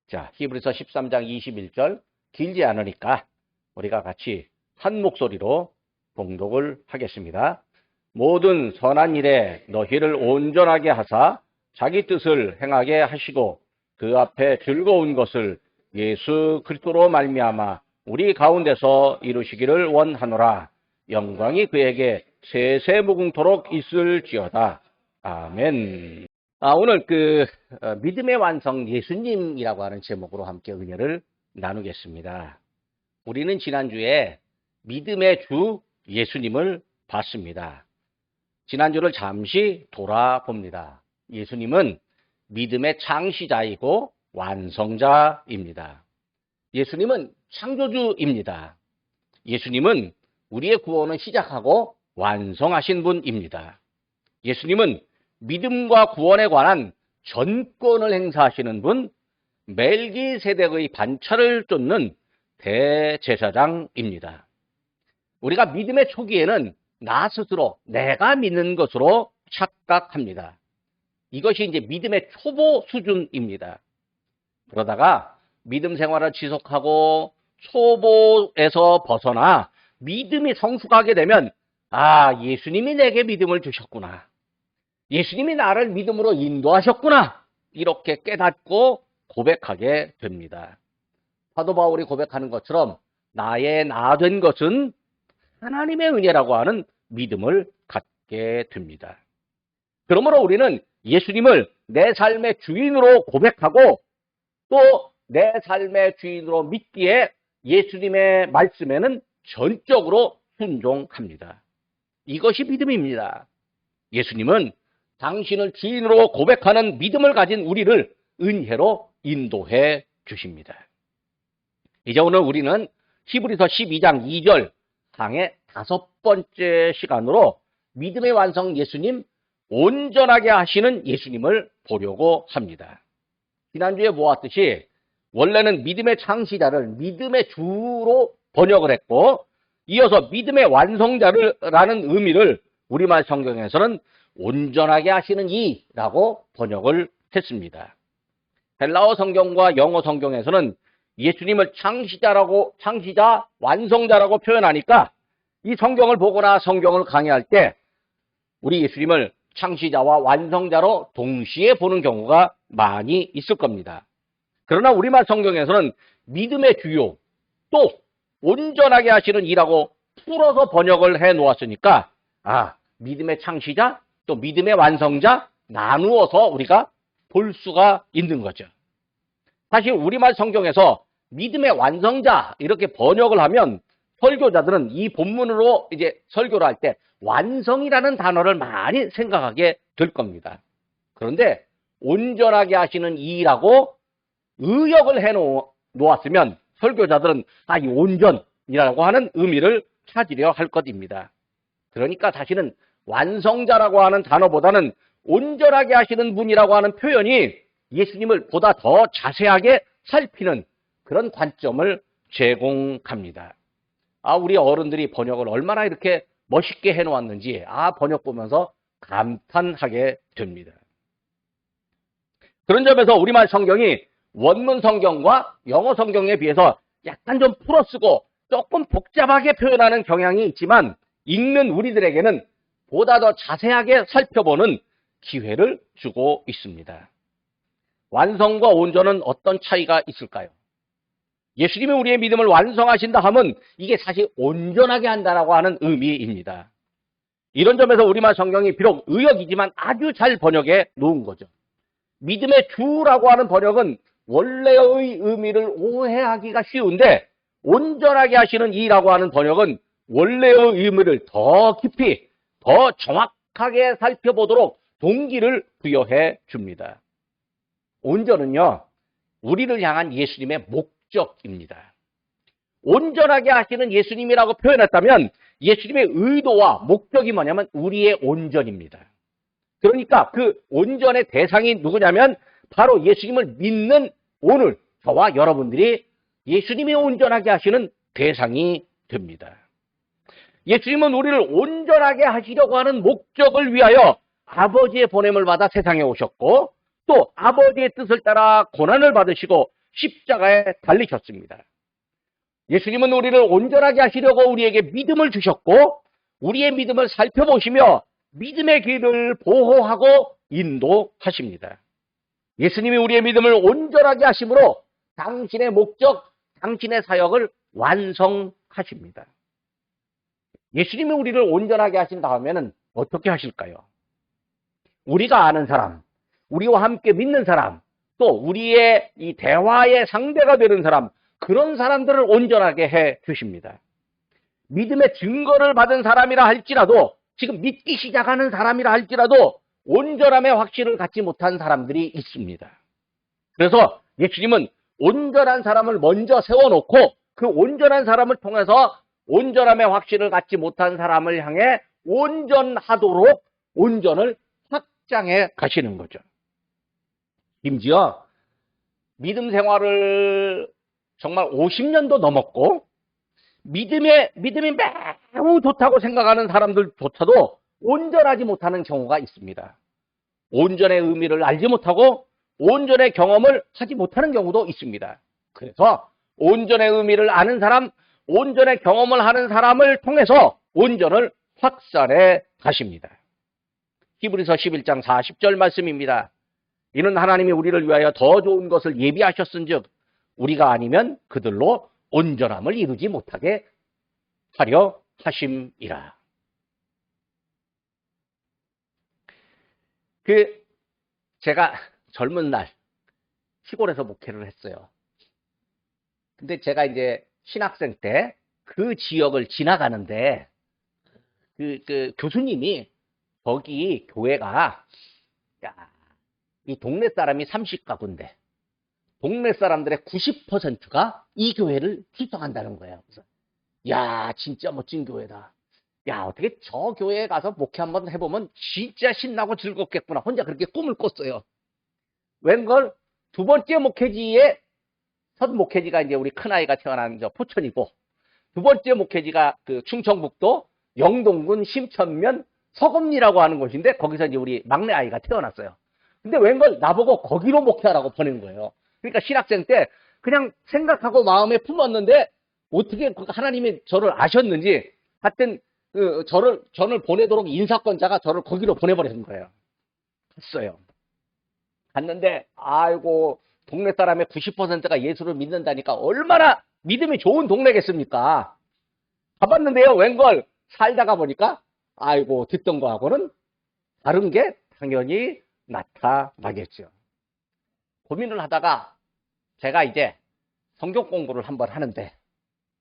자, 히브리서 13장 21절 길지 않으니까 우리가 같이 한 목소리로 봉독을 하겠습니다. 모든 선한 일에 너희를 온전하게 하사 자기 뜻을 행하게 하시고 그 앞에 즐거운 것을 예수 그리스도로 말미암아 우리 가운데서 이루시기를 원하노라. 영광이 그에게 세세무궁토록 있을지어다. 아멘. 오늘 믿음의 완성 예수님이라고 하는 제목으로 함께 은혜를 나누겠습니다. 우리는 지난주에 믿음의 주 예수님을 봤습니다. 지난주를 잠시 돌아봅니다. 예수님은 믿음의 창시자이고 완성자입니다. 예수님은 창조주입니다. 예수님은 우리의 구원을 시작하고 완성하신 분입니다. 예수님은 믿음과 구원에 관한 전권을 행사하시는 분, 멜기세덱의 반차를 쫓는 대제사장입니다. 우리가 믿음의 초기에는 나 스스로 내가 믿는 것으로 착각합니다. 이것이 이제 믿음의 초보 수준입니다. 그러다가 믿음 생활을 지속하고 초보에서 벗어나 믿음이 성숙하게 되면 예수님이 내게 믿음을 주셨구나. 예수님이 나를 믿음으로 인도하셨구나. 이렇게 깨닫고 고백하게 됩니다. 사도 바울이 고백하는 것처럼 나의 나 된 것은 하나님의 은혜라고 하는 믿음을 갖게 됩니다. 그러므로 우리는 예수님을 내 삶의 주인으로 고백하고 또 내 삶의 주인으로 믿기에 예수님의 말씀에는 전적으로 순종합니다. 이것이 믿음입니다. 예수님은 당신을 주인으로 고백하는 믿음을 가진 우리를 은혜로 인도해 주십니다. 이제 오늘 우리는 히브리서 12장 2절 강의 5번째 시간으로 믿음의 완성 예수님, 온전하게 하시는 예수님을 보려고 합니다. 지난주에 보았듯이 원래는 믿음의 창시자를 믿음의 주로 번역을 했고 이어서 믿음의 완성자라는 의미를 우리말 성경에서는 온전하게 하시는 이라고 번역을 했습니다. 헬라어 성경과 영어 성경에서는 예수님을 창시자, 완성자라고 표현하니까 이 성경을 보거나 성경을 강의할 때 우리 예수님을 창시자와 완성자로 동시에 보는 경우가 많이 있을 겁니다. 그러나 우리말 성경에서는 믿음의 주요 또 온전하게 하시는 이라고 풀어서 번역을 해 놓았으니까 믿음의 창시자 또 믿음의 완성자 나누어서 우리가 볼 수가 있는 거죠. 사실 우리말 성경에서 믿음의 완성자 이렇게 번역을 하면 설교자들은 이 본문으로 이제 설교를 할 때 완성이라는 단어를 많이 생각하게 될 겁니다. 그런데 온전하게 하시는 이라고 의역을 해 놓았으면 설교자들은 이 온전이라고 하는 의미를 찾으려 할 것입니다. 그러니까 사실은 완성자라고 하는 단어보다는 온전하게 하시는 분이라고 하는 표현이 예수님을 보다 더 자세하게 살피는 그런 관점을 제공합니다. 우리 어른들이 번역을 얼마나 이렇게 멋있게 해놓았는지 번역 보면서 감탄하게 됩니다. 그런 점에서 우리말 성경이 원문 성경과 영어 성경에 비해서 약간 좀 풀어쓰고 조금 복잡하게 표현하는 경향이 있지만 읽는 우리들에게는 보다 더 자세하게 살펴보는 기회를 주고 있습니다. 완성과 온전은 어떤 차이가 있을까요? 예수님이 우리의 믿음을 완성하신다 하면 이게 사실 온전하게 한다라고 하는 의미입니다. 이런 점에서 우리말 성경이 비록 의역이지만 아주 잘 번역해 놓은 거죠. 믿음의 주라고 하는 번역은 원래의 의미를 오해하기가 쉬운데 온전하게 하시는 이라고 하는 번역은 원래의 의미를 더 깊이 더 정확하게 살펴보도록 동기를 부여해 줍니다. 온전은요, 우리를 향한 예수님의 목적입니다. 온전하게 하시는 예수님이라고 표현했다면 예수님의 의도와 목적이 뭐냐면 우리의 온전입니다. 그러니까 그 온전의 대상이 누구냐면 바로 예수님을 믿는 오늘 저와 여러분들이 예수님이 온전하게 하시는 대상이 됩니다. 예수님은 우리를 온전하게 하시려고 하는 목적을 위하여 아버지의 보냄을 받아 세상에 오셨고 또 아버지의 뜻을 따라 고난을 받으시고 십자가에 달리셨습니다. 예수님은 우리를 온전하게 하시려고 우리에게 믿음을 주셨고 우리의 믿음을 살펴보시며 믿음의 길을 보호하고 인도하십니다. 예수님이 우리의 믿음을 온전하게 하심으로 당신의 목적, 당신의 사역을 완성하십니다. 예수님이 우리를 온전하게 하신 다음에는 어떻게 하실까요? 우리가 아는 사람, 우리와 함께 믿는 사람, 또 우리의 이 대화의 상대가 되는 사람, 그런 사람들을 온전하게 해 주십니다. 믿음의 증거를 받은 사람이라 할지라도, 지금 믿기 시작하는 사람이라 할지라도 온전함의 확신을 갖지 못한 사람들이 있습니다. 그래서 예수님은 온전한 사람을 먼저 세워놓고 그 온전한 사람을 통해서 온전함의 확신을 갖지 못한 사람을 향해 온전하도록 온전을 확장해 가시는 거죠. 심지어 믿음 생활을 정말 50년도 넘었고 믿음이 매우 좋다고 생각하는 사람들조차도 온전하지 못하는 경우가 있습니다. 온전의 의미를 알지 못하고 온전의 경험을 하지 못하는 경우도 있습니다. 그래서 온전의 의미를 아는 사람, 온전의 경험을 하는 사람을 통해서 온전을 확산해 가십니다. 히브리서 11장 40절 말씀입니다. 이는 하나님이 우리를 위하여 더 좋은 것을 예비하셨은즉 우리가 아니면 그들로 온전함을 이루지 못하게 하려 하심이라. 제가 젊은 날 시골에서 목회를 했어요. 근데 제가 이제 신학생 때 그 지역을 지나가는데 교수님이 거기 교회가 이 동네 사람이 30가구인데 동네 사람들의 90%가 이 교회를 출석한다는 거예요. 그래서 야, 진짜 멋진 교회다. 야, 어떻게 저 교회에 가서 목회 한번 해보면 진짜 신나고 즐겁겠구나. 혼자 그렇게 꿈을 꿨어요. 웬걸 두 번째 목회지에 첫 목회지가 이제 우리 큰아이가 태어난 저 포천이고 두 번째 목회지가 그 충청북도 영동군 심천면 서금리라고 하는 곳인데 거기서 이제 우리 막내 아이가 태어났어요. 근데 웬걸 나보고 거기로 목회하라고 보낸 거예요. 그러니까 신학생 때 그냥 생각하고 마음에 품었는데 어떻게 하나님이 저를 아셨는지 하여튼 저를 보내도록 인사권자가 저를 거기로 보내버린 거예요. 갔어요. 갔는데 아이고 동네 사람의 90%가 예수를 믿는다니까 얼마나 믿음이 좋은 동네겠습니까? 가봤는데요. 웬걸 살다가 보니까 아이고 듣던 거하고는 다른 게 당연히 나타나겠죠. 고민을 하다가 제가 이제 성경 공부를 한번 하는데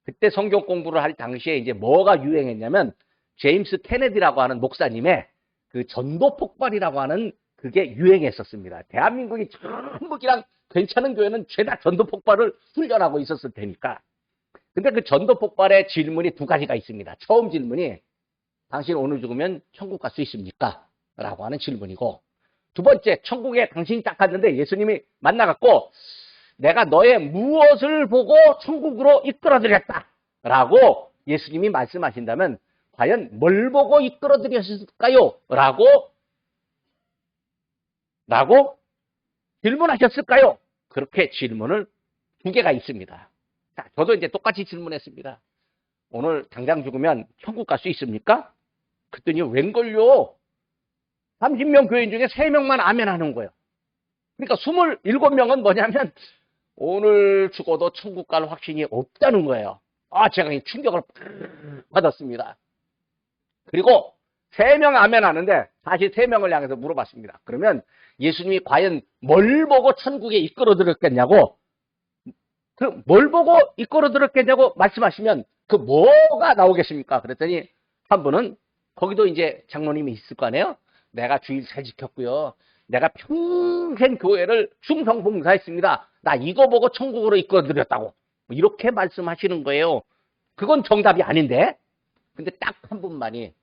그때 성경 공부를 할 당시에 이제 뭐가 유행했냐면 제임스 케네디라고 하는 목사님의 그 전도 폭발이라고 하는 그게 유행했었습니다. 대한민국이 전부 그냥 괜찮은 교회는 죄다 전도 폭발을 훈련하고 있었을 테니까. 근데 그 전도 폭발의 질문이 두 가지가 있습니다. 처음 질문이 당신 오늘 죽으면 천국 갈 수 있습니까? 라고 하는 질문이고 두 번째, 천국에 당신이 딱 갔는데 예수님이 만나갖고 내가 너의 무엇을 보고 천국으로 이끌어드렸다 라고 예수님이 말씀하신다면 과연 뭘 보고 이끌어드렸을까요? 라고 질문하셨을까요? 그렇게 질문을 두 개가 있습니다. 자, 저도 이제 똑같이 질문했습니다. 오늘 당장 죽으면 천국 갈 수 있습니까? 그랬더니 웬걸요? 30명 교인 중에 3명만 아멘 하는 거예요. 그러니까 27명은 뭐냐면 오늘 죽어도 천국 갈 확신이 없다는 거예요. 아, 제가 충격을 받았습니다. 그리고 3명 아멘 하는데 다시 3명을 향해서 물어봤습니다. 그러면 예수님이 과연 뭘 보고 천국에 이끌어들었겠냐고, 뭘 보고 이끌어들었겠냐고 말씀하시면 그 뭐가 나오겠습니까? 그랬더니 한 분은 거기도 이제 장로님이 있을 거 아니에요? 내가 주일 잘 지켰고요. 내가 평생 교회를 충성봉사했습니다. 나 이거 보고 천국으로 이끌어드렸다고. 이렇게 말씀하시는 거예요. 그건 정답이 아닌데. 근데 딱 한 분만이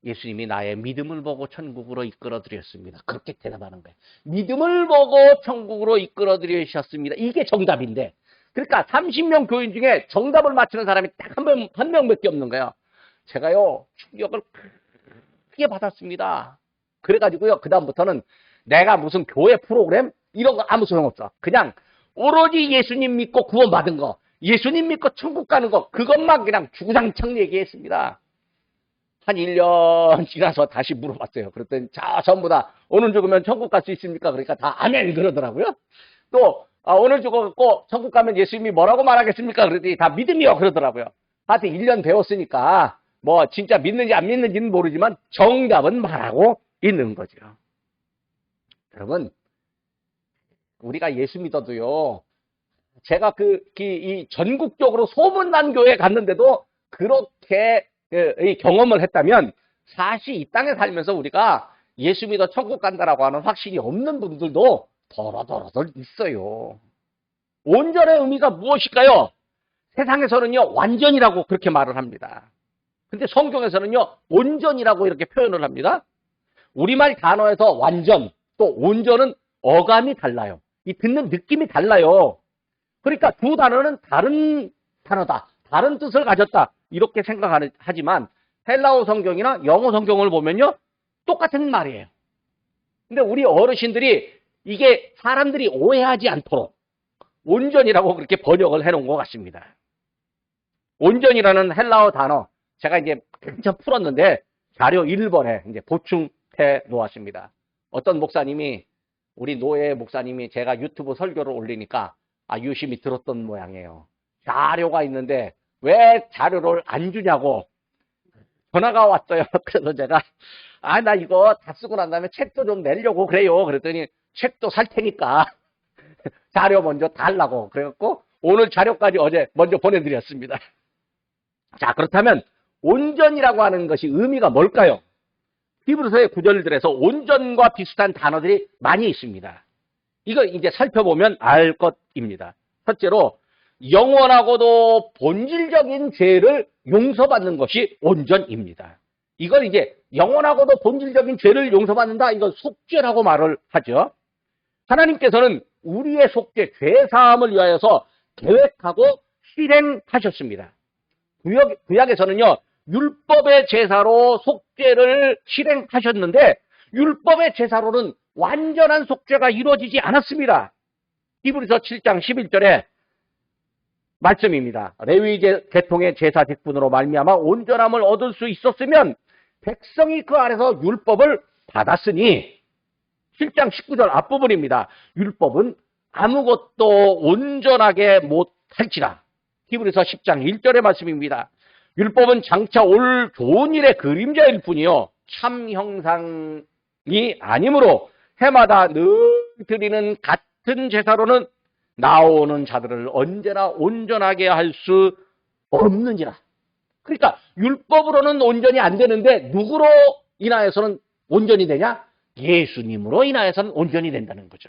예수님이 나의 믿음을 보고 천국으로 이끌어드렸습니다. 그렇게 대답하는 거예요. 믿음을 보고 천국으로 이끌어드리셨습니다. 이게 정답인데. 그러니까 30명 교인 중에 정답을 맞추는 사람이 딱 한 명밖에 없는 거예요. 제가요, 충격을 크게 받았습니다. 그래가지고요, 그다음부터는 내가 무슨 교회 프로그램? 이런 거 아무 소용없어. 그냥 오로지 예수님 믿고 구원받은 거, 예수님 믿고 천국 가는 거, 그것만 그냥 주구장창 얘기했습니다. 한 1년 지나서 다시 물어봤어요. 그랬더니 자, 전부 다 오늘 죽으면 천국 갈 수 있습니까? 그러니까 다 아멘 그러더라고요. 또 오늘 죽었고 천국 가면 예수님이 뭐라고 말하겠습니까? 그랬더니 다 믿음이요 그러더라고요. 하여튼 1년 배웠으니까 뭐 진짜 믿는지 안 믿는지는 모르지만 정답은 말하고 있는 거죠. 여러분, 우리가 예수 믿어도요, 제가 이 전국적으로 소문난 교회 갔는데도 그렇게 이 경험을 했다면 사실 이 땅에 살면서 우리가 예수 믿어 천국 간다라고 하는 확신이 없는 분들도 더러더러 있어요. 온전의 의미가 무엇일까요? 세상에서는요, 완전이라고 그렇게 말을 합니다. 근데 성경에서는요, 온전이라고 이렇게 표현을 합니다. 우리말 단어에서 완전, 또 온전은 어감이 달라요. 이 듣는 느낌이 달라요. 그러니까 두 단어는 다른 단어다, 다른 뜻을 가졌다, 이렇게 생각하지만 헬라어 성경이나 영어 성경을 보면요, 똑같은 말이에요. 근데 우리 어르신들이 이게 사람들이 오해하지 않도록 온전이라고 그렇게 번역을 해놓은 것 같습니다. 온전이라는 헬라어 단어, 제가 이제 한참 풀었는데 자료 1번에 이제 보충해 놓았습니다. 어떤 목사님이, 우리 노예 목사님이 제가 유튜브 설교를 올리니까 유심히 들었던 모양이에요. 자료가 있는데 왜 자료를 안 주냐고 전화가 왔어요. 그래서 제가 나 이거 다 쓰고 난 다음에 책도 좀 내려고 그래요. 그랬더니 책도 살 테니까 자료 먼저 달라고 그래갖고 오늘 자료까지 어제 먼저 보내드렸습니다. 자, 그렇다면 온전이라고 하는 것이 의미가 뭘까요? 히브리서의 구절들에서 온전과 비슷한 단어들이 많이 있습니다. 이걸 이제 살펴보면 알 것입니다. 첫째로 영원하고도 본질적인 죄를 용서받는 것이 온전입니다. 이걸 이제 영원하고도 본질적인 죄를 용서받는다, 이걸 속죄라고 말을 하죠. 하나님께서는 우리의 속죄, 죄사함을 위하여서 계획하고 실행하셨습니다. 구약에서는요, 율법의 제사로 속죄를 실행하셨는데 율법의 제사로는 완전한 속죄가 이루어지지 않았습니다. 히브리서 7장 11절에 말씀입니다. 레위 계통의 제사 직분으로 말미암아 온전함을 얻을 수 있었으면 백성이 그 아래서 율법을 받았으니, 7장 19절 앞부분입니다. 율법은 아무것도 온전하게 못할지라. 히브리서 10장 1절의 말씀입니다. 율법은 장차 올 좋은 일의 그림자일 뿐이요 참 형상이 아니므로 해마다 늘 드리는 같은 제사로는 나오는 자들을 언제나 온전하게 할 수 없는지라. 그러니까 율법으로는 온전이 안 되는데 누구로 인하여서는 온전이 되냐? 예수님으로 인하여서는 온전이 된다는 거죠.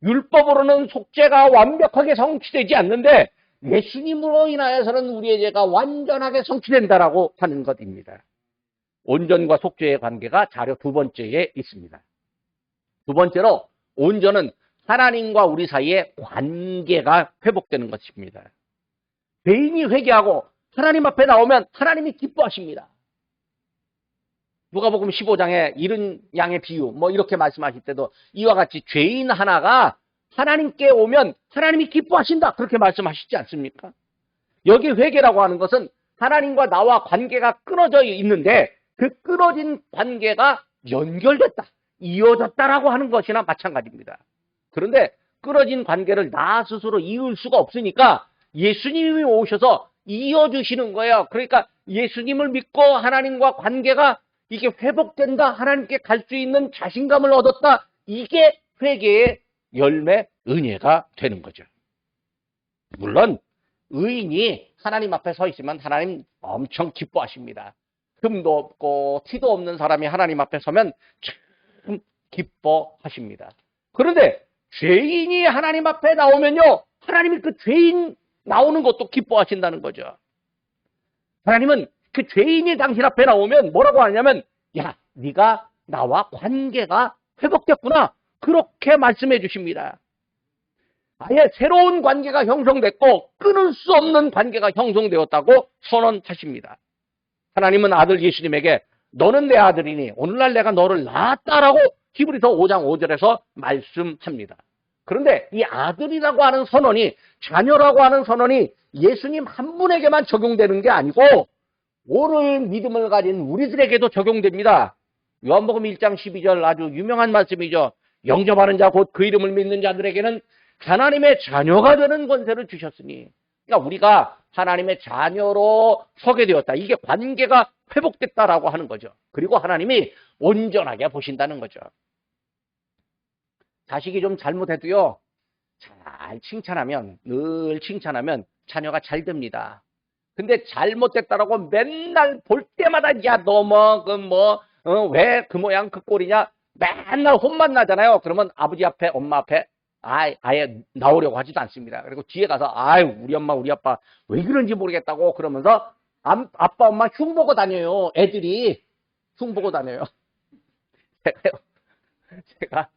율법으로는 속죄가 완벽하게 성취되지 않는데 예수님으로 인하여서는 우리의 죄가 완전하게 성취된다라고 하는 것입니다. 온전과 속죄의 관계가 자료 두 번째에 있습니다. 두 번째로 온전은 하나님과 우리 사이의 관계가 회복되는 것입니다. 죄인이 회개하고 하나님 앞에 나오면 하나님이 기뻐하십니다. 누가복음 15장에 이른 양의 비유 이렇게 말씀하실 때도 이와 같이 죄인 하나가 하나님께 오면 하나님이 기뻐하신다, 그렇게 말씀하시지 않습니까? 여기 회개라고 하는 것은 하나님과 나와 관계가 끊어져 있는데 그 끊어진 관계가 연결됐다, 이어졌다라고 하는 것이나 마찬가지입니다. 그런데 끊어진 관계를 나 스스로 이을 수가 없으니까 예수님이 오셔서 이어주시는 거예요. 그러니까 예수님을 믿고 하나님과 관계가 이게 회복된다, 하나님께 갈 수 있는 자신감을 얻었다, 이게 회개의 열매, 은혜가 되는 거죠. 물론 의인이 하나님 앞에 서 있으면 하나님 엄청 기뻐하십니다. 흠도 없고 티도 없는 사람이 하나님 앞에 서면 참 기뻐하십니다. 그런데 죄인이 하나님 앞에 나오면요, 하나님이 그 죄인 나오는 것도 기뻐하신다는 거죠. 하나님은 그 죄인이 당신 앞에 나오면 뭐라고 하냐면, 야, 네가 나와 관계가 회복됐구나, 그렇게 말씀해 주십니다. 아예 새로운 관계가 형성됐고 끊을 수 없는 관계가 형성되었다고 선언하십니다. 하나님은 아들 예수님에게 너는 내 아들이니 오늘날 내가 너를 낳았다라고 히브리서 5장 5절에서 말씀합니다. 그런데 이 아들이라고 하는 선언이, 자녀라고 하는 선언이 예수님 한 분에게만 적용되는 게 아니고 오늘 믿음을 가진 우리들에게도 적용됩니다. 요한복음 1장 12절 아주 유명한 말씀이죠. 영접하는 자 곧 그 이름을 믿는 자들에게는 하나님의 자녀가 되는 권세를 주셨으니. 그러니까 우리가 하나님의 자녀로 서게 되었다. 이게 관계가 회복됐다라고 하는 거죠. 그리고 하나님이 온전하게 보신다는 거죠. 자식이 좀 잘못해도요, 잘 칭찬하면, 늘 칭찬하면 자녀가 잘 됩니다. 근데 잘못됐다라고 맨날 볼 때마다, 야, 너 왜 그 모양 그 꼴이냐? 맨날 혼만 나잖아요. 그러면 아버지 앞에, 엄마 앞에 아예 나오려고 하지도 않습니다. 그리고 뒤에 가서, 아유, 우리 엄마, 우리 아빠 왜 그런지 모르겠다고 그러면서 아빠, 엄마 흉보고 다녀요. 애들이 흉보고 다녀요. 제가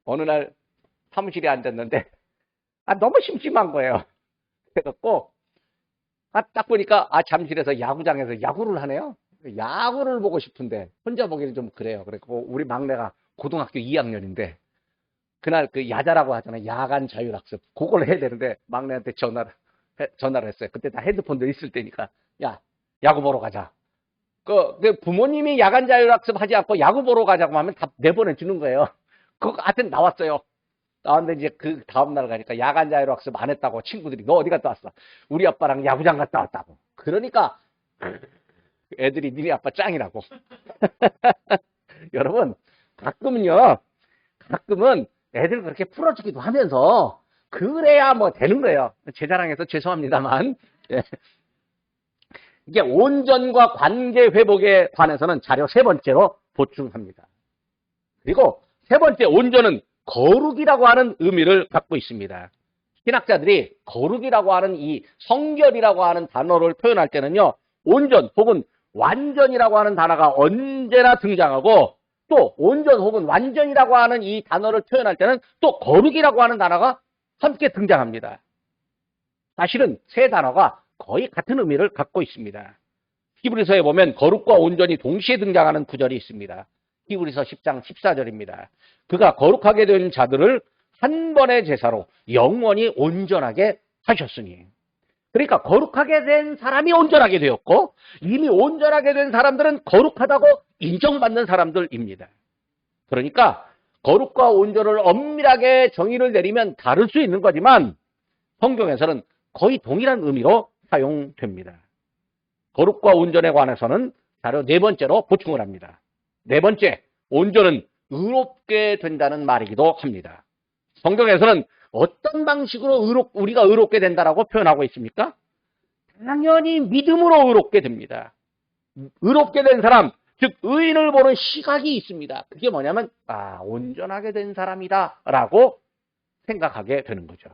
어느 날 사무실에 앉았는데, 너무 심심한 거예요. 그래갖고, 딱 보니까, 잠실에서 야구장에서 야구를 하네요. 야구를 보고 싶은데, 혼자 보기는 좀 그래요. 그래갖고, 우리 막내가 고등학교 2학년인데, 그날 그 야자라고 하잖아요. 야간 자율학습. 그걸 해야 되는데, 막내한테 전화를 했어요. 그때 다 핸드폰도 있을 때니까, 야, 야구 보러 가자. 그 부모님이 야간 자율학습 하지 않고 야구 보러 가자고 하면 다 내보내주는 거예요. 그거 하여튼 나왔어요. 나왔는데 이제 그 다음날 가니까 야간 자율학습 안 했다고 친구들이, 너 어디 갔다 왔어? 우리 아빠랑 야구장 갔다 왔다고. 그러니까 애들이 니네 아빠 짱이라고. 여러분, 가끔은 애들 그렇게 풀어주기도 하면서 그래야 뭐 되는 거예요. 제 자랑해서 죄송합니다만. 예. 이게 온전과 관계 회복에 관해서는 자료 세 번째로 보충합니다. 그리고 세 번째, 온전은 거룩이라고 하는 의미를 갖고 있습니다. 신학자들이 거룩이라고 하는 이 성결이라고 하는 단어를 표현할 때는요, 온전 혹은 완전이라고 하는 단어가 언제나 등장하고, 또 온전 혹은 완전이라고 하는 이 단어를 표현할 때는 또 거룩이라고 하는 단어가 함께 등장합니다. 사실은 세 단어가 거의 같은 의미를 갖고 있습니다. 히브리서에 보면 거룩과 온전이 동시에 등장하는 구절이 있습니다. 히브리서 10장 14절입니다. 그가 거룩하게 된 자들을 한 번의 제사로 영원히 온전하게 하셨으니. 그러니까 거룩하게 된 사람이 온전하게 되었고, 이미 온전하게 된 사람들은 거룩하다고 인정받는 사람들입니다. 그러니까 거룩과 온전을 엄밀하게 정의를 내리면 다를 수 있는 거지만 성경에서는 거의 동일한 의미로 사용됩니다. 거룩과 온전에 관해서는 자료 네 번째로 보충을 합니다. 네 번째, 온전은 의롭게 된다는 말이기도 합니다. 성경에서는 어떤 방식으로 우리가 의롭게 된다라고 표현하고 있습니까? 당연히 믿음으로 의롭게 됩니다. 의롭게 된 사람, 즉 의인을 보는 시각이 있습니다. 그게 뭐냐면 온전하게 된 사람이다 라고 생각하게 되는 거죠.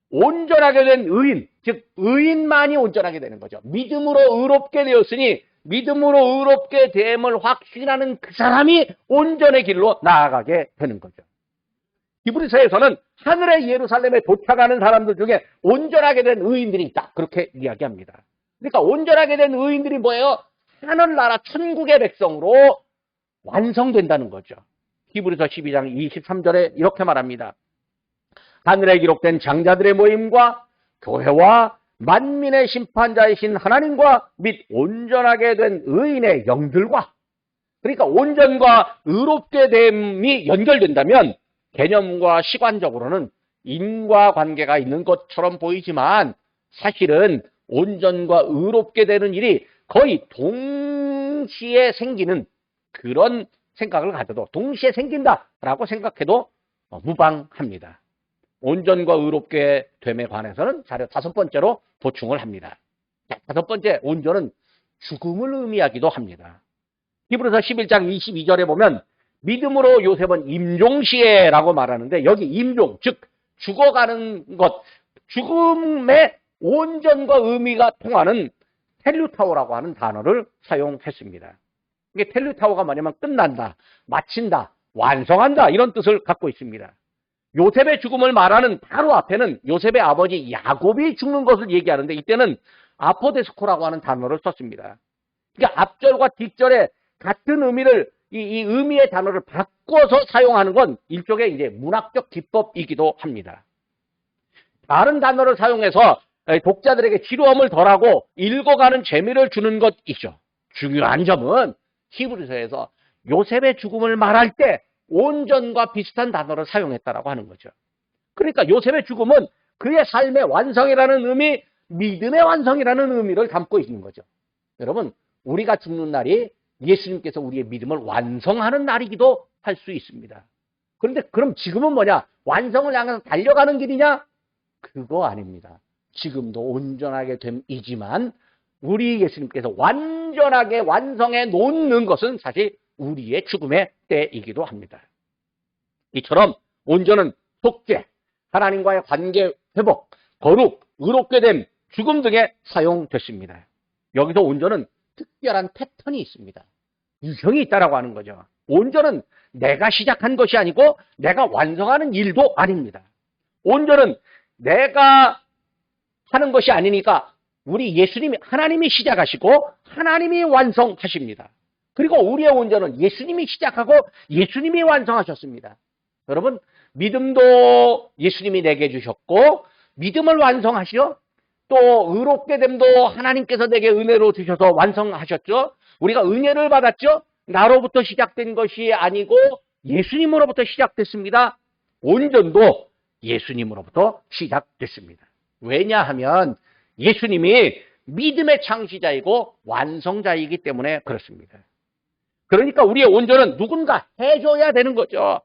온전하게 된 의인, 즉 의인만이 온전하게 되는 거죠. 믿음으로 의롭게 되었으니 믿음으로 의롭게 됨을 확신하는 그 사람이 온전의 길로 나아가게 되는 거죠. 히브리서에서는 하늘의 예루살렘에 도착하는 사람들 중에 온전하게 된 의인들이 있다, 그렇게 이야기합니다. 그러니까 온전하게 된 의인들이 뭐예요? 하늘나라 천국의 백성으로 완성된다는 거죠. 히브리서 12장 23절에 이렇게 말합니다. 하늘에 기록된 장자들의 모임과 교회와 만민의 심판자이신 하나님과 및 온전하게 된 의인의 영들과, 그러니까 온전과 의롭게 됨이 연결된다면 개념과 시관적으로는 인과관계가 있는 것처럼 보이지만 사실은 온전과 의롭게 되는 일이 거의 동시에 생기는 그런 생각을 가져도, 동시에 생긴다라고 생각해도 무방합니다. 온전과 의롭게 됨에 관해서는 자료 다섯 번째로 보충을 합니다. 자, 다섯 번째, 온전은 죽음을 의미하기도 합니다. 히브리서 11장 22절에 보면 믿음으로 요셉은 임종시에라고 말하는데, 여기 임종, 즉 죽어가는 것, 죽음의 온전과 의미가 통하는 텔루타오라고 하는 단어를 사용했습니다. 이게 텔루타오가 뭐냐면 끝난다, 마친다, 완성한다, 이런 뜻을 갖고 있습니다. 요셉의 죽음을 말하는 바로 앞에는 요셉의 아버지 야곱이 죽는 것을 얘기하는데, 이때는 아포데스코라고 하는 단어를 썼습니다. 그러니까 앞절과 뒷절에 같은 의미를 이 의미의 단어를 바꿔서 사용하는 건 일종의 이제 문학적 기법이기도 합니다. 다른 단어를 사용해서 독자들에게 지루함을 덜하고 읽어가는 재미를 주는 것이죠. 중요한 점은 히브리서에서 요셉의 죽음을 말할 때 온전과 비슷한 단어를 사용했다라고 하는 거죠. 그러니까 요셉의 죽음은 그의 삶의 완성이라는 의미, 믿음의 완성이라는 의미를 담고 있는 거죠. 여러분, 우리가 죽는 날이 예수님께서 우리의 믿음을 완성하는 날이기도 할 수 있습니다. 그런데 그럼 지금은 뭐냐? 완성을 향해서 달려가는 길이냐? 그거 아닙니다. 지금도 온전하게 됨이지만 우리 예수님께서 완전하게 완성해 놓는 것은 사실 우리의 죽음의 때이기도 합니다. 이처럼 온전은 속죄, 하나님과의 관계 회복, 거룩, 의롭게 됨, 죽음 등에 사용됐습니다. 여기서 온전은 특별한 패턴이 있습니다. 유형이 있다라고 하는 거죠. 온전은 내가 시작한 것이 아니고 내가 완성하는 일도 아닙니다. 온전은 내가 하는 것이 아니니까 우리 예수님이, 하나님이 시작하시고 하나님이 완성하십니다. 그리고 우리의 온전은 예수님이 시작하고 예수님이 완성하셨습니다. 여러분, 믿음도 예수님이 내게 주셨고 믿음을 완성하시어 또 의롭게 됨도 하나님께서 내게 은혜로 주셔서 완성하셨죠. 우리가 은혜를 받았죠. 나로부터 시작된 것이 아니고 예수님으로부터 시작됐습니다. 온전도 예수님으로부터 시작됐습니다. 왜냐하면 예수님이 믿음의 창시자이고 완성자이기 때문에 그렇습니다. 그러니까 우리의 온전은 누군가 해줘야 되는 거죠.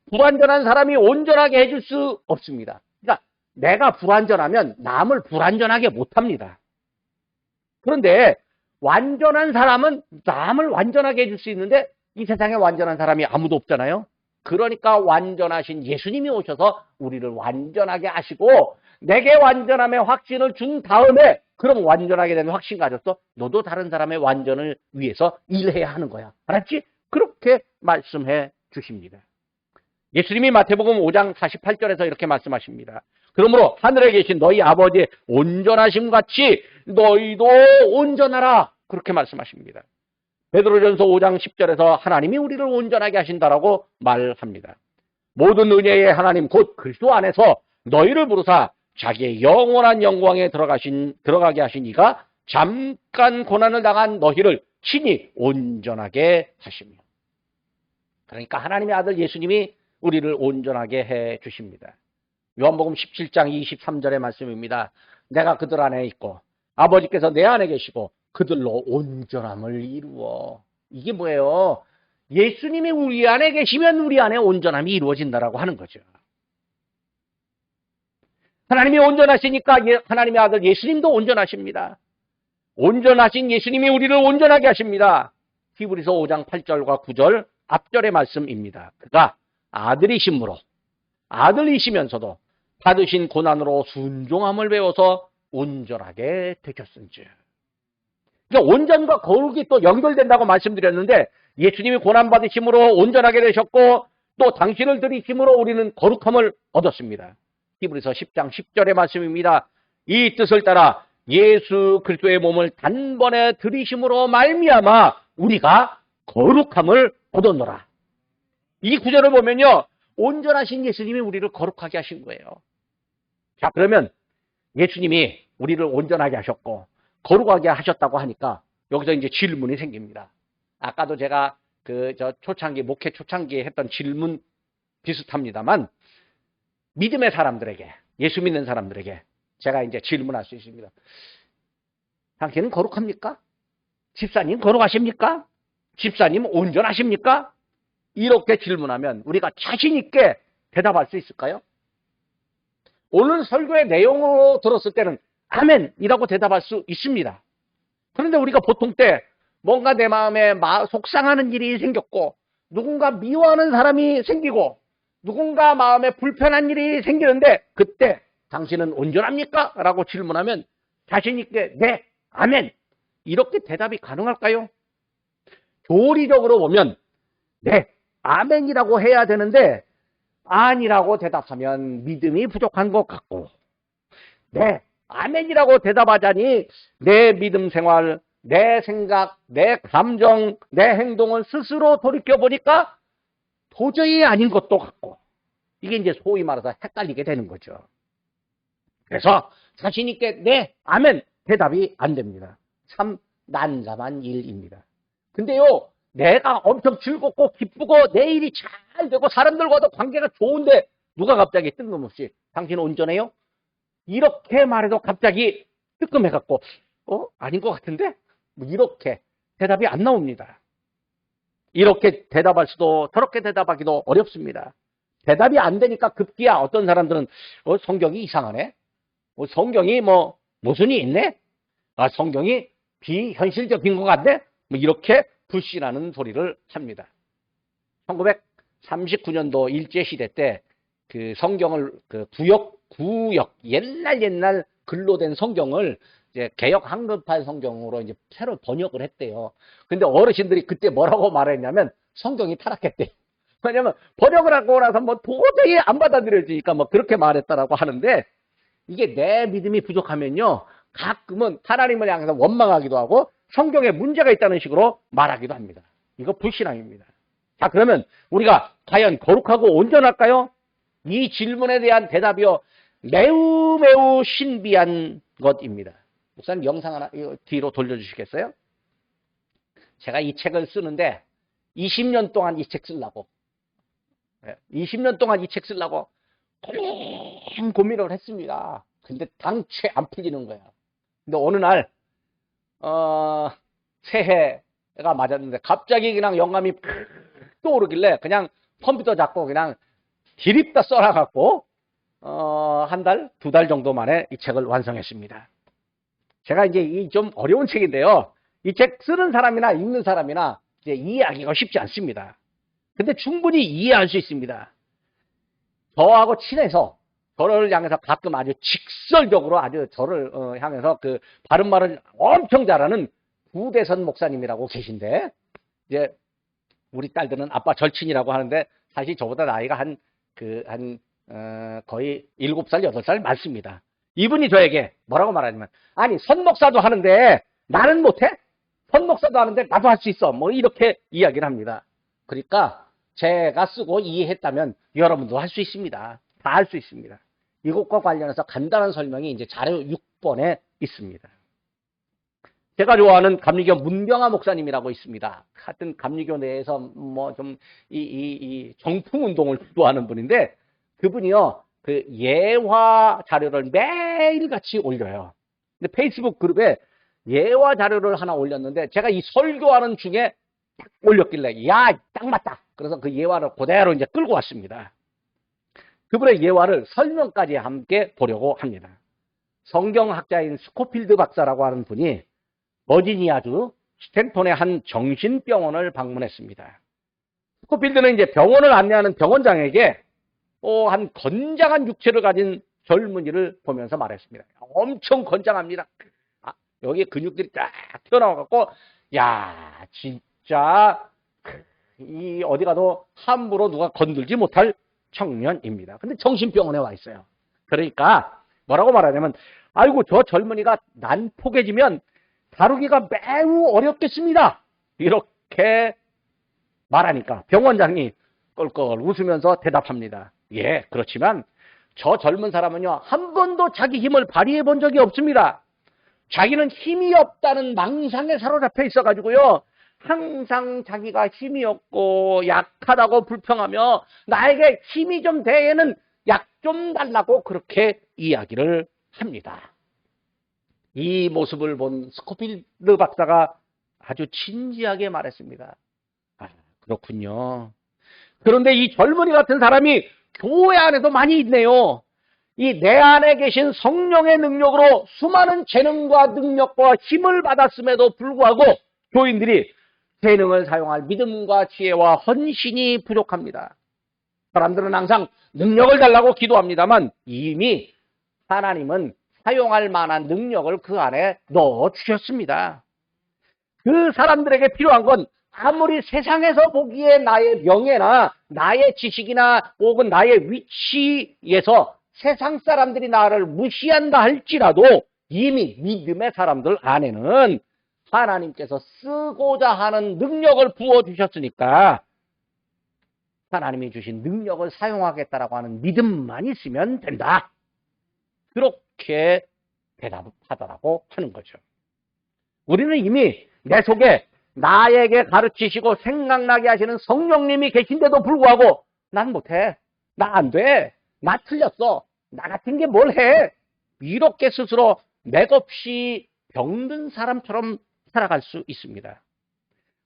불완전한 사람이 온전하게 해줄 수 없습니다. 그러니까 내가 불완전하면 남을 불완전하게 못합니다. 그런데 완전한 사람은 남을 완전하게 해줄 수 있는데 이 세상에 완전한 사람이 아무도 없잖아요. 그러니까 완전하신 예수님이 오셔서 우리를 완전하게 하시고 내게 완전함의 확신을 준 다음에 그럼 완전하게 된 확신 가졌어? 너도 다른 사람의 완전을 위해서 일해야 하는 거야. 알았지? 그렇게 말씀해 주십니다. 예수님이 마태복음 5장 48절에서 이렇게 말씀하십니다. 그러므로 하늘에 계신 너희 아버지의 온전하심 같이 너희도 온전하라. 그렇게 말씀하십니다. 베드로전서 5장 10절에서 하나님이 우리를 온전하게 하신다라고 말합니다. 모든 은혜의 하나님 곧 그리스도 안에서 너희를 부르사 자기의 영원한 영광에 들어가게 하신 이가 잠깐 고난을 당한 너희를 친히 온전하게 하시며. 그러니까 하나님의 아들 예수님이 우리를 온전하게 해 주십니다. 요한복음 17장 23절의 말씀입니다. 내가 그들 안에 있고 아버지께서 내 안에 계시고 그들로 온전함을 이루어. 이게 뭐예요? 예수님이 우리 안에 계시면 우리 안에 온전함이 이루어진다라고 하는 거죠. 하나님이 온전하시니까 하나님의 아들 예수님도 온전하십니다. 온전하신 예수님이 우리를 온전하게 하십니다. 히브리서 5장 8절과 9절 앞절의 말씀입니다. 그가 아들이시면서도 받으신 고난으로 순종함을 배워서 온전하게 되셨은지. 그러니까 온전과 거룩이 또 연결된다고 말씀드렸는데 예수님이 고난받으심으로 온전하게 되셨고 또 당신을 들이심으로 우리는 거룩함을 얻었습니다. 히브리서 10장 10절의 말씀입니다. 이 뜻을 따라 예수 그리스도의 몸을 단번에 들이심으로 말미암아 우리가 거룩함을 얻었노라. 이 구절을 보면요. 온전하신 예수님이 우리를 거룩하게 하신 거예요. 자, 그러면 예수님이 우리를 온전하게 하셨고 거룩하게 하셨다고 하니까 여기서 이제 질문이 생깁니다. 아까도 제가 목회 초창기에 했던 질문 비슷합니다만 믿음의 사람들에게, 예수 믿는 사람들에게 제가 이제 질문할 수 있습니다. 당신은 거룩합니까? 집사님 거룩하십니까? 집사님 온전하십니까? 이렇게 질문하면 우리가 자신 있게 대답할 수 있을까요? 오늘 설교의 내용으로 들었을 때는 아멘이라고 대답할 수 있습니다. 그런데 우리가 보통 때 뭔가 내 마음에 속상하는 일이 생겼고 누군가 미워하는 사람이 생기고 누군가 마음에 불편한 일이 생기는데 그때 당신은 온전합니까? 라고 질문하면 자신 있게 네, 아멘 이렇게 대답이 가능할까요? 교리적으로 보면 네, 아멘이라고 해야 되는데 아니라고 대답하면 믿음이 부족한 것 같고 네, 아멘이라고 대답하자니 내 믿음 생활, 내 생각, 내 감정, 내 행동을 스스로 돌이켜보니까 도저히 아닌 것도 같고, 이게 이제 소위 말해서 헷갈리게 되는 거죠. 그래서 자신있게 네, 아멘, 대답이 안 됩니다. 참 난감한 일입니다. 근데요, 내가 엄청 즐겁고 기쁘고 내 일이 잘 되고 사람들과도 관계가 좋은데 누가 갑자기 뜬금없이 당신 운전해요? 이렇게 말해도 갑자기 뜨끔해갖고 아닌 것 같은데? 뭐 이렇게 대답이 안 나옵니다. 이렇게 대답할 수도 저렇게 대답하기도 어렵습니다. 대답이 안 되니까 급기야 어떤 사람들은 성경이 이상하네? 성경이 무슨 일이 있네? 성경이 비현실적인 것 같네? 뭐 이렇게 불신하는 소리를 합니다. 1939년도 일제시대 때 그 성경을 구역 옛날 글로 된 성경을 이제 개역 한글판 성경으로 이제 새로 번역을 했대요. 근데 어르신들이 그때 뭐라고 말했냐면 성경이 타락했대. 왜냐면 번역을 하고 나서 도저히 안 받아들여지니까 그렇게 말했다라고 하는데, 이게 내 믿음이 부족하면요, 가끔은 하나님을 향해서 원망하기도 하고 성경에 문제가 있다는 식으로 말하기도 합니다. 이거 불신앙입니다. 자, 그러면 우리가 과연 거룩하고 온전할까요? 이 질문에 대한 대답이요, 매우 신비한 것입니다. 목사님 영상 하나 뒤로 돌려주시겠어요? 제가 이 책을 쓰는데 20년 동안 이 책 쓰려고 20년 동안 이 책 쓰려고 고민을 했습니다. 근데 당최 안 풀리는 거야. 근데 어느 날 새해가 맞았는데 갑자기 그냥 영감이 떠오르길래 그냥 컴퓨터 잡고 그냥 디립다 써놔갖고 한 달, 두 달 정도 만에 이 책을 완성했습니다. 제가 이제 이 좀 어려운 책인데요, 이 책 쓰는 사람이나 읽는 사람이나 이제 이해하기가 쉽지 않습니다. 근데 충분히 이해할 수 있습니다. 저하고 친해서 저를 향해서 가끔 아주 직설적으로 아주 저를 향해서 그 바른말을 엄청 잘하는 구대선 목사님이라고 계신데, 이제 우리 딸들은 아빠 절친이라고 하는데 사실 저보다 나이가 거의 7살, 8살 많습니다. 이분이 저에게 뭐라고 말하냐면, 아니 선 목사도 하는데 나는 못해? 선 목사도 하는데 나도 할 수 있어. 이렇게 이야기를 합니다. 그러니까 제가 쓰고 이해했다면 여러분도 할 수 있습니다. 다 할 수 있습니다. 이것과 관련해서 간단한 설명이 이제 자료 6번에 있습니다. 제가 좋아하는 감리교 문병하 목사님이라고 있습니다. 하여튼 감리교 내에서 이 정풍 운동을 주도하는 분인데, 그분이요, 그 예화 자료를 매일같이 올려요. 근데 페이스북 그룹에 예화 자료를 하나 올렸는데, 제가 이 설교하는 중에 딱 올렸길래, 야, 딱 맞다. 그래서 그 예화를 그대로 이제 끌고 왔습니다. 그분의 예화를 설명까지 함께 보려고 합니다. 성경학자인 스코필드 박사라고 하는 분이 버지니아주 스탠톤의 한 정신병원을 방문했습니다. 스코필드는 이제 병원을 안내하는 병원장에게 한 건장한 육체를 가진 젊은이를 보면서 말했습니다. 엄청 건장합니다. 여기 근육들이 쫙 튀어나와갖고, 야, 진짜 이 어디 가도 함부로 누가 건들지 못할 청년입니다. 근데 정신병원에 와 있어요. 그러니까 뭐라고 말하냐면, 아이고 저 젊은이가 난폭해지면 다루기가 매우 어렵겠습니다. 이렇게 말하니까 병원장이 껄껄 웃으면서 대답합니다. 예, 그렇지만 저 젊은 사람은요, 한 번도 자기 힘을 발휘해 본 적이 없습니다. 자기는 힘이 없다는 망상에 사로잡혀 있어가지고요, 항상 자기가 힘이 없고 약하다고 불평하며 나에게 힘이 좀 되는 약 좀 달라고 그렇게 이야기를 합니다. 이 모습을 본 스코필드 박사가 아주 진지하게 말했습니다. 아, 그렇군요. 그런데 이 젊은이 같은 사람이 교회 안에도 많이 있네요. 이 내 안에 계신 성령의 능력으로 수많은 재능과 능력과 힘을 받았음에도 불구하고 교인들이 재능을 사용할 믿음과 지혜와 헌신이 부족합니다. 사람들은 항상 능력을 달라고 기도합니다만 이미 하나님은 사용할 만한 능력을 그 안에 넣어주셨습니다. 그 사람들에게 필요한 건 아무리 세상에서 보기에 나의 명예나 나의 지식이나 혹은 나의 위치에서 세상 사람들이 나를 무시한다 할지라도 이미 믿음의 사람들 안에는 하나님께서 쓰고자 하는 능력을 부어주셨으니까 하나님이 주신 능력을 사용하겠다라고 하는 믿음만 있으면 된다. 그렇게 대답하더라고 하는 거죠. 우리는 이미 내 속에 나에게 가르치시고 생각나게 하시는 성령님이 계신데도 불구하고 난 못해. 나 안 돼. 나 틀렸어. 나 같은 게 뭘 해. 이렇게 스스로 맥없이 병든 사람처럼 살아갈 수 있습니다.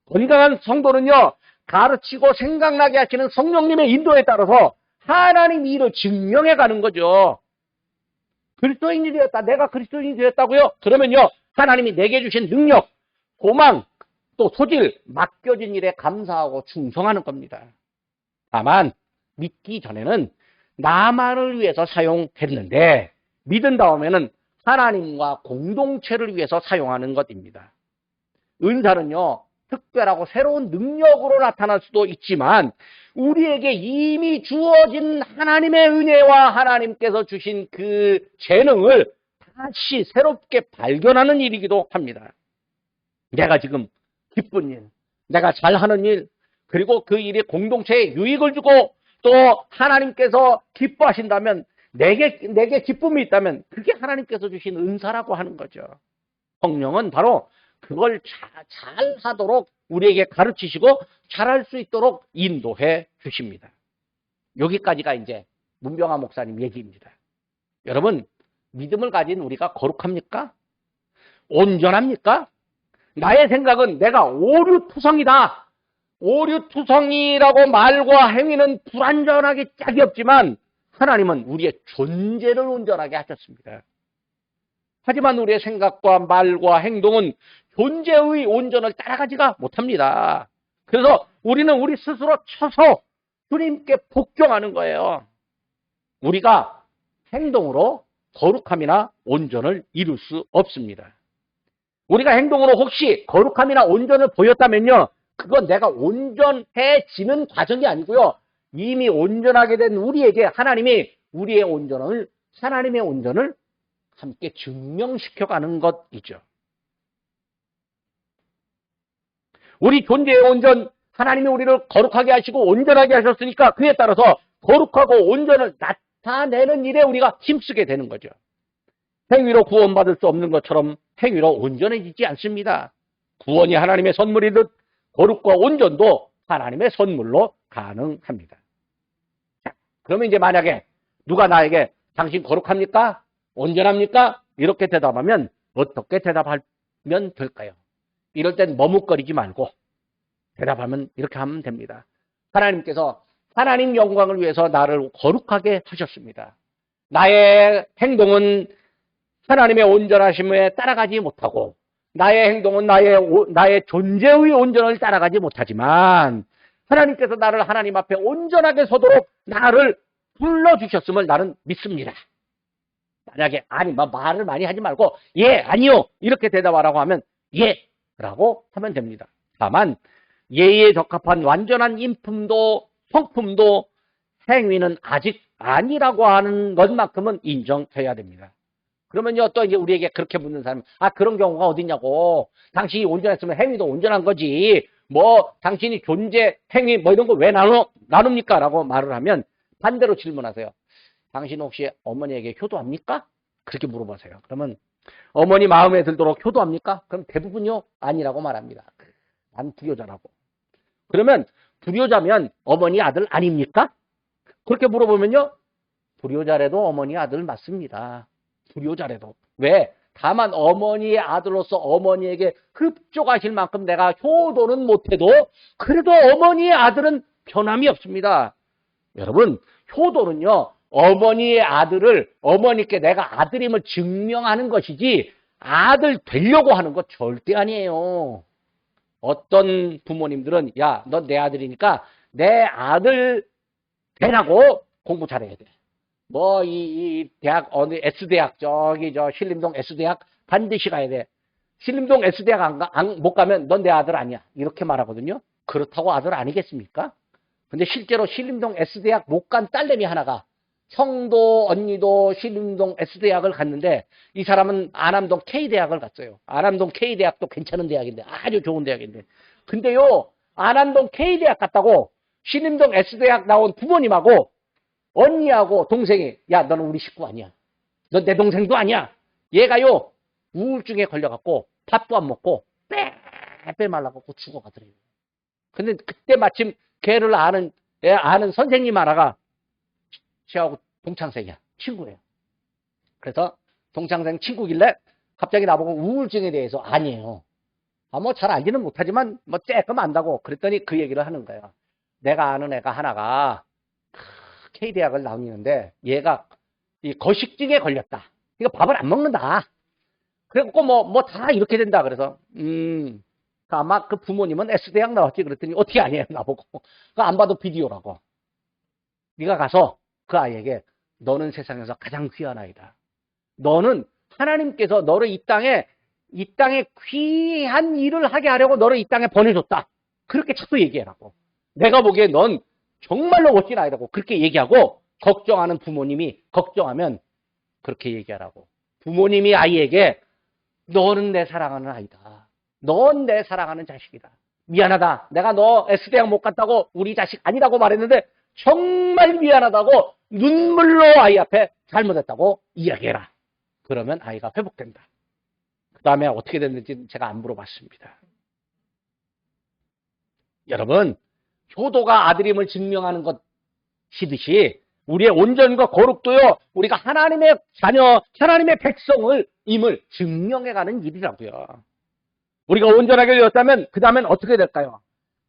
건강한 성도는요, 가르치고 생각나게 하시는 성령님의 인도에 따라서 하나님 일을 증명해 가는 거죠. 그리스도인이 되었다. 내가 그리스도인이 되었다고요? 그러면요, 하나님이 내게 주신 능력, 소망, 또 소질, 맡겨진 일에 감사하고 충성하는 겁니다. 다만 믿기 전에는 나만을 위해서 사용했는데 믿은 다음에는 하나님과 공동체를 위해서 사용하는 것입니다. 은사는요, 특별하고 새로운 능력으로 나타날 수도 있지만 우리에게 이미 주어진 하나님의 은혜와 하나님께서 주신 그 재능을 다시 새롭게 발견하는 일이기도 합니다. 내가 지금 기쁜 일, 내가 잘하는 일, 그리고 그 일이 공동체에 유익을 주고 또 하나님께서 기뻐하신다면 내게 기쁨이 있다면 그게 하나님께서 주신 은사라고 하는 거죠. 성령은 바로 그걸 잘 하도록 우리에게 가르치시고 잘할 수 있도록 인도해 주십니다. 여기까지가 이제 문병하 목사님 얘기입니다. 여러분, 믿음을 가진 우리가 거룩합니까? 온전합니까? 나의 생각은 내가 오류투성이다. 오류투성이라고 말과 행위는 불완전하게 짝이 없지만 하나님은 우리의 존재를 온전하게 하셨습니다. 하지만 우리의 생각과 말과 행동은 존재의 온전을 따라가지가 못합니다. 그래서 우리는 우리 스스로 쳐서 주님께 복종하는 거예요. 우리가 행동으로 거룩함이나 온전을 이룰 수 없습니다. 우리가 행동으로 혹시 거룩함이나 온전을 보였다면요, 그건 내가 온전해지는 과정이 아니고요, 이미 온전하게 된 우리에게 하나님이 우리의 온전을, 하나님의 온전을 함께 증명시켜가는 것이죠. 우리 존재의 온전, 하나님이 우리를 거룩하게 하시고 온전하게 하셨으니까 그에 따라서 거룩하고 온전을 나타내는 일에 우리가 힘쓰게 되는 거죠. 행위로 구원받을 수 없는 것처럼 행위로 온전해지지 않습니다. 구원이 하나님의 선물이듯 거룩과 온전도 하나님의 선물로 가능합니다. 자, 그러면 이제 만약에 누가 나에게 당신 거룩합니까? 온전합니까? 이렇게 대답하면 어떻게 대답하면 될까요? 이럴 땐 머뭇거리지 말고 대답하면 이렇게 하면 됩니다. 하나님께서 하나님 영광을 위해서 나를 거룩하게 하셨습니다. 나의 행동은 하나님의 온전하심에 따라가지 못하고 나의 행동은 나의 존재의 온전을 따라가지 못하지만 하나님께서 나를 하나님 앞에 온전하게 서도록 나를 불러주셨음을 나는 믿습니다. 만약에 아니 말을 많이 하지 말고 예, 아니요 이렇게 대답하라고 하면 예 라고 하면 됩니다. 다만 예에 적합한 완전한 인품도 성품도 행위는 아직 아니라고 하는 것만큼은 인정해야 됩니다. 그러면요, 또 이제 우리에게 그렇게 묻는 사람은, 그런 경우가 어딨냐고. 당신이 온전했으면 행위도 온전한 거지. 당신이 존재, 행위, 이런 거 왜 나눕니까? 라고 말을 하면 반대로 질문하세요. 당신 혹시 어머니에게 효도합니까? 그렇게 물어보세요. 그러면 어머니 마음에 들도록 효도합니까? 그럼 대부분요, 아니라고 말합니다. 난 불효자라고. 그러면 불효자면 어머니 아들 아닙니까? 그렇게 물어보면요, 불효자라도 어머니 아들 맞습니다. 불효자라도. 왜? 다만 어머니의 아들로서 어머니에게 흡족하실 만큼 내가 효도는 못해도 그래도 어머니의 아들은 변함이 없습니다. 여러분, 효도는요, 어머니의 아들을 어머니께 내가 아들임을 증명하는 것이지 아들 되려고 하는 것 절대 아니에요. 어떤 부모님들은 야, 너 내 아들이니까 내 아들 되라고 공부 잘해야 돼. 이 대학, 어느 S대학, 신림동 S대학 반드시 가야 돼. 신림동 S대학 못 가면 넌 내 아들 아니야. 이렇게 말하거든요. 그렇다고 아들 아니겠습니까? 근데 실제로 신림동 S대학 못 간 딸내미 하나가 성도 언니도 신림동 S대학을 갔는데 이 사람은 안암동 K대학을 갔어요. 안암동 K대학도 괜찮은 대학인데 아주 좋은 대학인데 근데요 안암동 K대학 갔다고 신림동 S대학 나온 부모님하고 언니하고 동생이 야 너는 우리 식구 아니야. 넌 내 동생도 아니야. 얘가요 우울증에 걸려갖고 밥도 안 먹고 빼빼 말라갖고 죽어가더래요. 근데 그때 마침 걔를 아는 선생님 하나가 저하고 동창생이야. 친구예요. 그래서 동창생 친구길래 갑자기 나보고 우울증에 대해서 아니에요. 뭐 잘 알지는 못하지만 뭐 쬐끔 안다고 그랬더니 그 얘기를 하는 거예요. 내가 아는 애가 하나가 K대학을 나오는데 얘가 이 거식증에 걸렸다. 이거 밥을 안 먹는다. 그래갖고 뭐 다 이렇게 된다. 그래서 아마 그 부모님은 S대학 나왔지. 그랬더니 어떻게 아니에요 나보고. 그거 안 봐도 비디오라고. 네가 가서 그 아이에게 너는 세상에서 가장 귀한 아이다. 너는 하나님께서 너를 이 땅에 귀한 일을 하게 하려고 너를 이 땅에 보내줬다. 그렇게 자꾸 얘기해라고. 내가 보기에 넌 정말로 멋진 아이라고 그렇게 얘기하고 걱정하는 부모님이 걱정하면 그렇게 얘기하라고. 부모님이 아이에게 너는 내 사랑하는 아이다. 넌 내 사랑하는 자식이다. 미안하다. 내가 너 S대학 못 갔다고 우리 자식 아니라고 말했는데 정말 미안하다고 눈물로 아이 앞에 잘못했다고 이야기해라. 그러면 아이가 회복된다. 그 다음에 어떻게 됐는지 제가 안 물어봤습니다. 여러분, 효도가 아들임을 증명하는 것이듯이 우리의 온전과 거룩도요, 우리가 하나님의 자녀, 하나님의 백성임을 증명해가는 일이라고요. 우리가 온전하게 되었다면 그 다음엔 어떻게 될까요?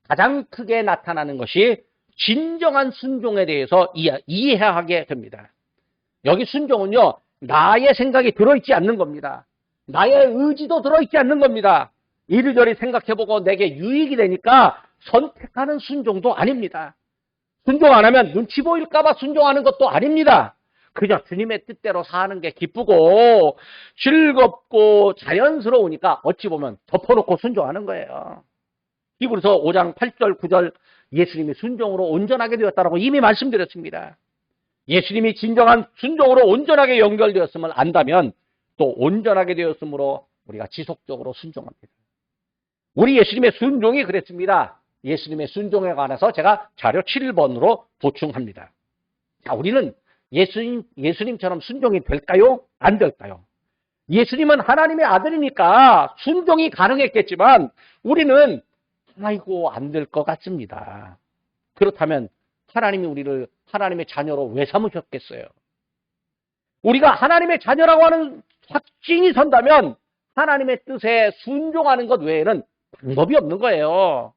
가장 크게 나타나는 것이 진정한 순종에 대해서 이해하게 됩니다. 여기 순종은요, 나의 생각이 들어있지 않는 겁니다. 나의 의지도 들어있지 않는 겁니다. 이리저리 생각해보고 내게 유익이 되니까 선택하는 순종도 아닙니다. 순종 안 하면 눈치 보일까봐 순종하는 것도 아닙니다. 그저 주님의 뜻대로 사는 게 기쁘고 즐겁고 자연스러우니까 어찌 보면 덮어놓고 순종하는 거예요. 히브리서 5장 8절 9절 예수님이 순종으로 온전하게 되었다라고 이미 말씀드렸습니다. 예수님이 진정한 순종으로 온전하게 연결되었음을 안다면 또 온전하게 되었으므로 우리가 지속적으로 순종합니다. 우리 예수님의 순종이 그랬습니다. 예수님의 순종에 관해서 제가 자료 7번으로 보충합니다. 자, 우리는 예수님처럼 순종이 될까요? 안 될까요? 예수님은 하나님의 아들이니까 순종이 가능했겠지만 우리는 아이고 안 될 것 같습니다. 그렇다면 하나님이 우리를 하나님의 자녀로 왜 삼으셨겠어요? 우리가 하나님의 자녀라고 하는 확증이 선다면 하나님의 뜻에 순종하는 것 외에는 방법이 없는 거예요.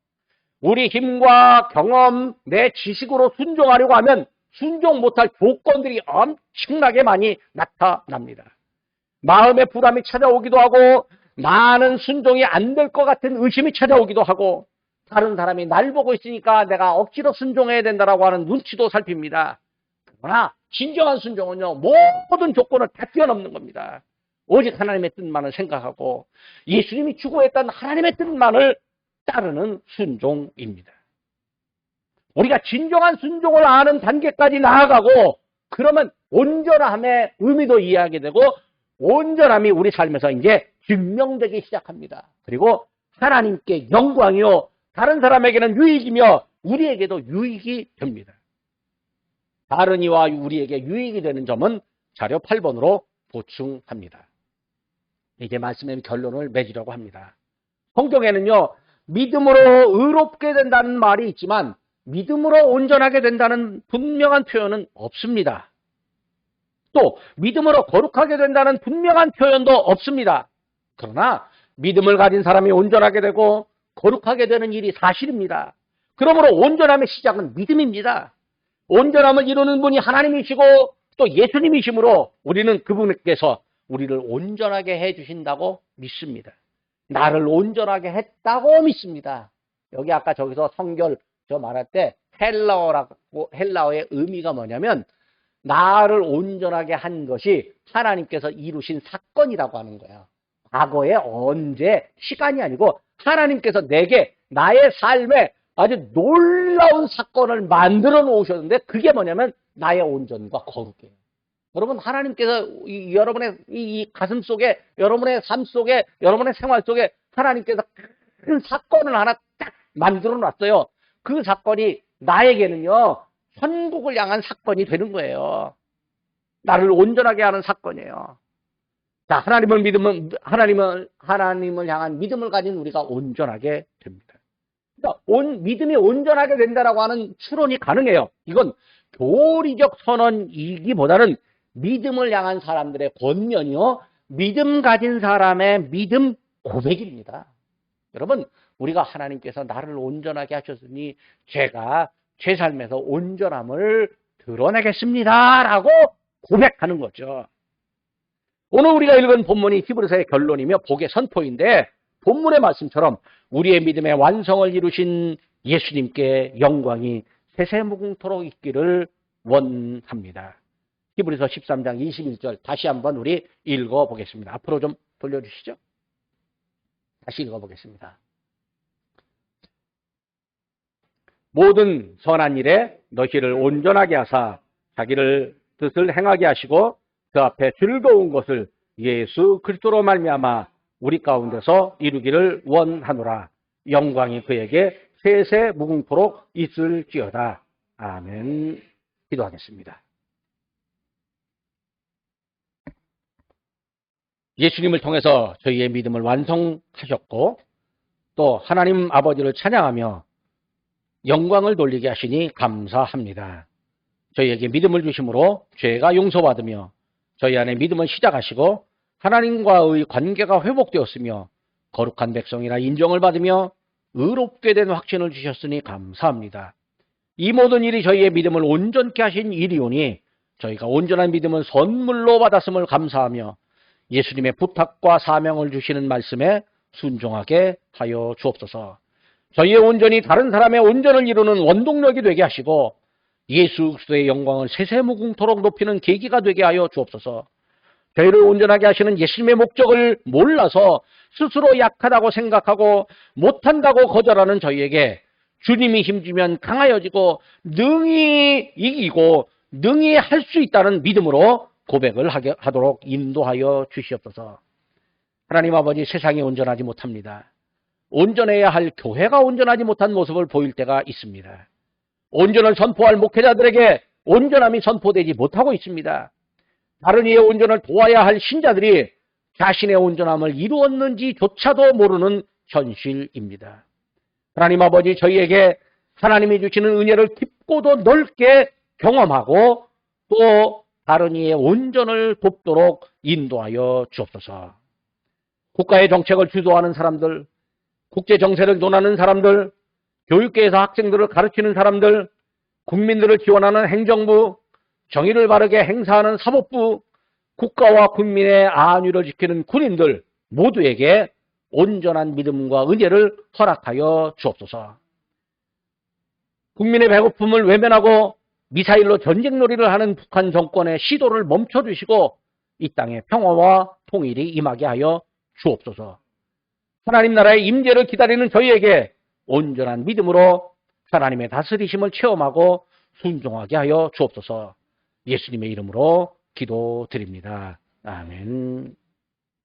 우리 힘과 경험, 내 지식으로 순종하려고 하면 순종 못할 조건들이 엄청나게 많이 나타납니다. 마음의 불안이 찾아오기도 하고 많은 순종이 안 될 것 같은 의심이 찾아오기도 하고 다른 사람이 날 보고 있으니까 내가 억지로 순종해야 된다라고 하는 눈치도 살핍니다. 그러나 진정한 순종은요, 모든 조건을 다 뛰어넘는 겁니다. 오직 하나님의 뜻만을 생각하고 예수님이 추구했던 하나님의 뜻만을 따르는 순종입니다. 우리가 진정한 순종을 아는 단계까지 나아가고 그러면 온전함의 의미도 이해하게 되고 온전함이 우리 삶에서 이제 증명되기 시작합니다. 그리고 하나님께 영광이요 다른 사람에게는 유익이며 우리에게도 유익이 됩니다. 다른 이와 우리에게 유익이 되는 점은 자료 8번으로 보충합니다. 이제 말씀의 결론을 맺으려고 합니다. 성경에는요, 믿음으로 의롭게 된다는 말이 있지만 믿음으로 온전하게 된다는 분명한 표현은 없습니다. 또 믿음으로 거룩하게 된다는 분명한 표현도 없습니다. 그러나 믿음을 가진 사람이 온전하게 되고 거룩하게 되는 일이 사실입니다. 그러므로 온전함의 시작은 믿음입니다. 온전함을 이루는 분이 하나님이시고 또 예수님이시므로 우리는 그분께서 우리를 온전하게 해주신다고 믿습니다. 나를 온전하게 했다고 믿습니다. 여기 아까 저기서 성결 저 말할 때 헬라어의 의미가 뭐냐면 나를 온전하게 한 것이 하나님께서 이루신 사건이라고 하는 거예요. 과거에 언제 시간이 아니고 하나님께서 내게 나의 삶에 아주 놀라운 사건을 만들어 놓으셨는데 그게 뭐냐면 나의 온전과 거룩이에요. 여러분, 하나님께서 여러분의 이 가슴 속에, 여러분의 삶 속에, 여러분의 생활 속에 하나님께서 큰 사건을 하나 딱 만들어 놨어요. 그 사건이 나에게는요, 천국을 향한 사건이 되는 거예요. 나를 온전하게 하는 사건이에요. 자, 하나님을 향한 믿음을 가진 우리가 온전하게 됩니다. 그러니까 믿음이 온전하게 된다라고 하는 추론이 가능해요. 이건 교리적 선언이기보다는 믿음을 향한 사람들의 권면이요, 믿음 가진 사람의 믿음 고백입니다. 여러분, 우리가 하나님께서 나를 온전하게 하셨으니 제가 제 삶에서 온전함을 드러내겠습니다 라고 고백하는 거죠. 오늘 우리가 읽은 본문이 히브리서의 결론이며 복의 선포인데, 본문의 말씀처럼 우리의 믿음의 완성을 이루신 예수님께 영광이 세세무궁토록 있기를 원합니다. 히브리서 13장 21절 다시 한번 우리 읽어보겠습니다. 앞으로 좀 돌려주시죠. 다시 읽어보겠습니다. 모든 선한 일에 너희를 온전하게 하사 자기를 뜻을 행하게 하시고 그 앞에 즐거운 것을 예수 그리스도로 말미암아 우리 가운데서 이루기를 원하노라. 영광이 그에게 세세 무궁토록 있을지어다. 아멘. 기도하겠습니다. 예수님을 통해서 저희의 믿음을 완성하셨고 또 하나님 아버지를 찬양하며 영광을 돌리게 하시니 감사합니다. 저희에게 믿음을 주심으로 죄가 용서받으며 저희 안에 믿음을 시작하시고 하나님과의 관계가 회복되었으며 거룩한 백성이라 인정을 받으며 의롭게 된 확신을 주셨으니 감사합니다. 이 모든 일이 저희의 믿음을 온전케 하신 일이오니 저희가 온전한 믿음을 선물로 받았음을 감사하며 예수님의 부탁과 사명을 주시는 말씀에 순종하게 하여 주옵소서. 저희의 온전이 다른 사람의 온전을 이루는 원동력이 되게 하시고 예수 그리스도의 영광을 세세무궁토록 높이는 계기가 되게 하여 주옵소서. 저희를 온전하게 하시는 예수님의 목적을 몰라서 스스로 약하다고 생각하고 못한다고 거절하는 저희에게 주님이 힘주면 강하여지고 능히 이기고 능히 할 수 있다는 믿음으로 고백을 하도록 인도하여 주시옵소서. 하나님 아버지, 세상이 온전하지 못합니다. 온전해야 할 교회가 온전하지 못한 모습을 보일 때가 있습니다. 온전을 선포할 목회자들에게 온전함이 선포되지 못하고 있습니다. 다른 이의 온전을 도와야 할 신자들이 자신의 온전함을 이루었는지조차도 모르는 현실입니다. 하나님 아버지, 저희에게 하나님이 주시는 은혜를 깊고도 넓게 경험하고 또 다른 이의 온전을 돕도록 인도하여 주옵소서. 국가의 정책을 주도하는 사람들, 국제 정세를 논하는 사람들, 교육계에서 학생들을 가르치는 사람들, 국민들을 지원하는 행정부, 정의를 바르게 행사하는 사법부, 국가와 국민의 안위를 지키는 군인들 모두에게 온전한 믿음과 은혜를 허락하여 주옵소서. 국민의 배고픔을 외면하고 미사일로 전쟁놀이를 하는 북한 정권의 시도를 멈춰주시고 이 땅에 평화와 통일이 임하게 하여 주옵소서. 하나님 나라의 임재를 기다리는 저희에게 온전한 믿음으로 하나님의 다스리심을 체험하고 순종하게 하여 주옵소서. 예수님의 이름으로 기도드립니다. 아멘.